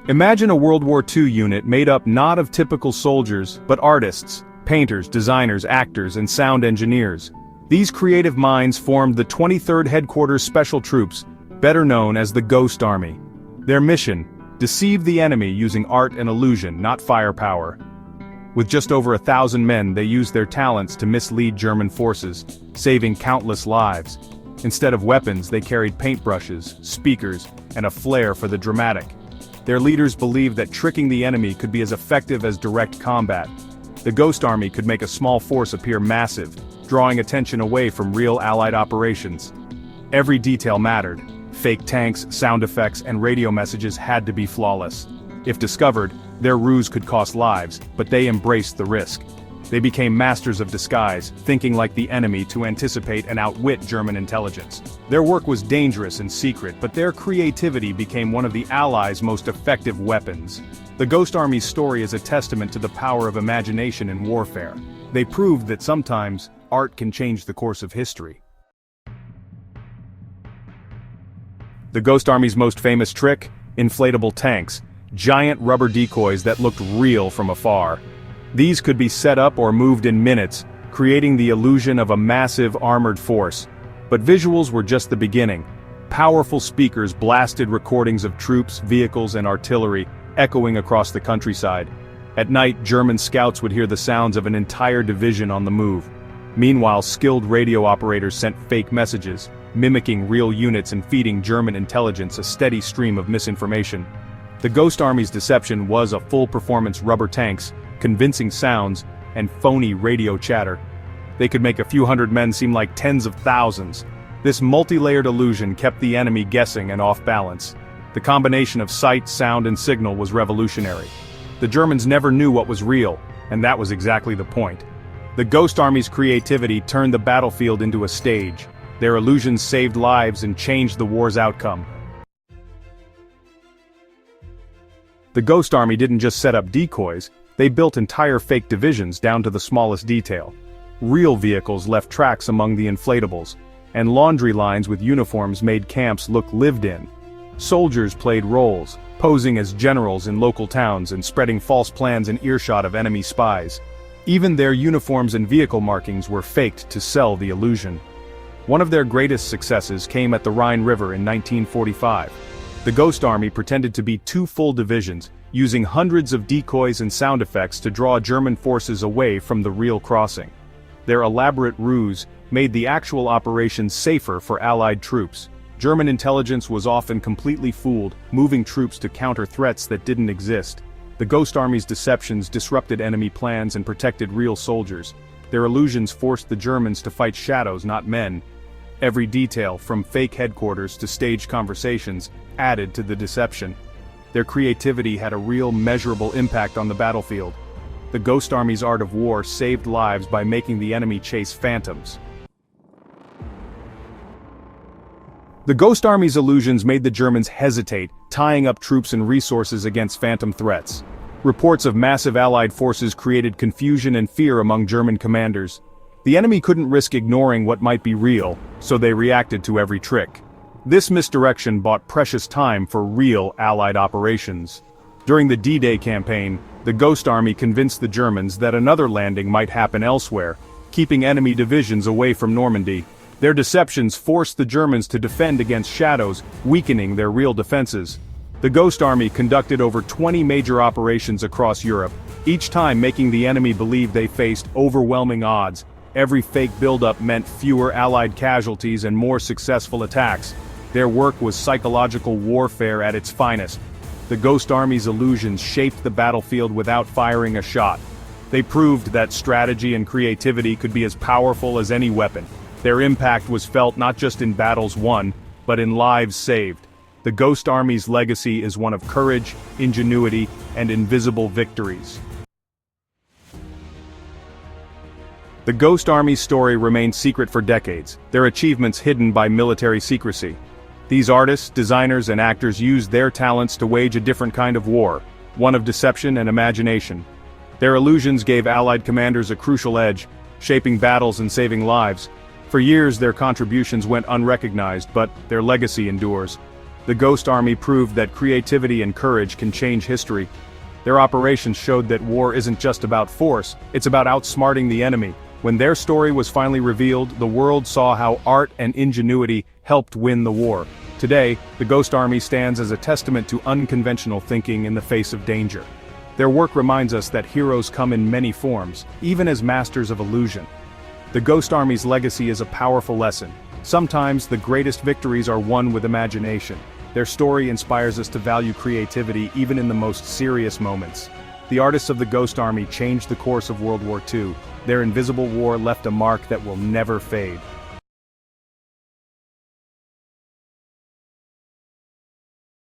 Imagine a World War II unit made up not of typical soldiers, but artists, painters, designers, actors, and sound engineers. These creative minds formed the 23rd Headquarters Special Troops, better known as the Ghost Army. Their mission: deceive the enemy using art and illusion, not firepower. With just over 1,000 men, they used their talents to mislead German forces, saving countless lives. Instead of weapons, they carried paintbrushes, speakers, and a flair for the dramatic. Their leaders believed that tricking the enemy could be as effective as direct combat. The Ghost Army could make a small force appear massive, drawing attention away from real Allied operations. Every detail mattered. Fake tanks, sound effects, and radio messages had to be flawless. If discovered, their ruse could cost lives, but they embraced the risk. They became masters of disguise, thinking like the enemy to anticipate and outwit German intelligence. Their work was dangerous and secret, but their creativity became one of the Allies' most effective weapons. The Ghost Army's story is a testament to the power of imagination in warfare. They proved that sometimes, art can change the course of history. The Ghost Army's most famous trick? Inflatable tanks. Giant rubber decoys that looked real from afar. These could be set up or moved in minutes, creating the illusion of a massive armored force. But visuals were just the beginning. Powerful speakers blasted recordings of troops, vehicles, and artillery, echoing across the countryside. At night, German scouts would hear the sounds of an entire division on the move. Meanwhile, skilled radio operators sent fake messages, mimicking real units and feeding German intelligence a steady stream of misinformation. The Ghost Army's deception was a full-performance rubber tanks, convincing sounds, and phony radio chatter. They could make a few hundred men seem like tens of thousands. This multi-layered illusion kept the enemy guessing and off balance. The combination of sight, sound, and signal was revolutionary. The Germans never knew what was real, and that was exactly the point. The Ghost Army's creativity turned the battlefield into a stage. Their illusions saved lives and changed the war's outcome. The Ghost Army didn't just set up decoys, they built entire fake divisions down to the smallest detail. Real vehicles left tracks among the inflatables, and laundry lines with uniforms made camps look lived in. Soldiers played roles, posing as generals in local towns and spreading false plans in earshot of enemy spies. Even their uniforms and vehicle markings were faked to sell the illusion. One of their greatest successes came at the Rhine River in 1945. The Ghost Army pretended to be two full divisions, using hundreds of decoys and sound effects to draw German forces away from the real crossing. Their elaborate ruse made the actual operation safer for Allied troops. German intelligence was often completely fooled, moving troops to counter threats that didn't exist. The Ghost Army's deceptions disrupted enemy plans and protected real soldiers. Their illusions forced the Germans to fight shadows, not men. Every detail, from fake headquarters to staged conversations, added to the deception. Their creativity had a real measurable impact on the battlefield. The Ghost Army's art of war saved lives by making the enemy chase phantoms. The Ghost Army's illusions made the Germans hesitate, tying up troops and resources against phantom threats. Reports of massive Allied forces created confusion and fear among German commanders. The enemy couldn't risk ignoring what might be real, so they reacted to every trick. This misdirection bought precious time for real Allied operations. During the D-Day campaign, the Ghost Army convinced the Germans that another landing might happen elsewhere, keeping enemy divisions away from Normandy. Their deceptions forced the Germans to defend against shadows, weakening their real defenses. The Ghost Army conducted over 20 major operations across Europe, each time making the enemy believe they faced overwhelming odds. Every fake buildup meant fewer Allied casualties and more successful attacks. Their work was psychological warfare at its finest. The Ghost Army's illusions shaped the battlefield without firing a shot. They proved that strategy and creativity could be as powerful as any weapon. Their impact was felt not just in battles won, but in lives saved. The Ghost Army's legacy is one of courage, ingenuity, and invisible victories. The Ghost Army's story remained secret for decades, their achievements hidden by military secrecy. These artists, designers, and actors used their talents to wage a different kind of war, one of deception and imagination. Their illusions gave Allied commanders a crucial edge, shaping battles and saving lives. For years their contributions went unrecognized, but their legacy endures. The Ghost Army proved that creativity and courage can change history. Their operations showed that war isn't just about force, it's about outsmarting the enemy. When their story was finally revealed, the world saw how art and ingenuity helped win the war. Today, the Ghost Army stands as a testament to unconventional thinking in the face of danger. Their work reminds us that heroes come in many forms, even as masters of illusion. The Ghost Army's legacy is a powerful lesson. Sometimes the greatest victories are won with imagination. Their story inspires us to value creativity even in the most serious moments. The artists of the Ghost Army changed the course of World War II. Their invisible war left a mark that will never fade.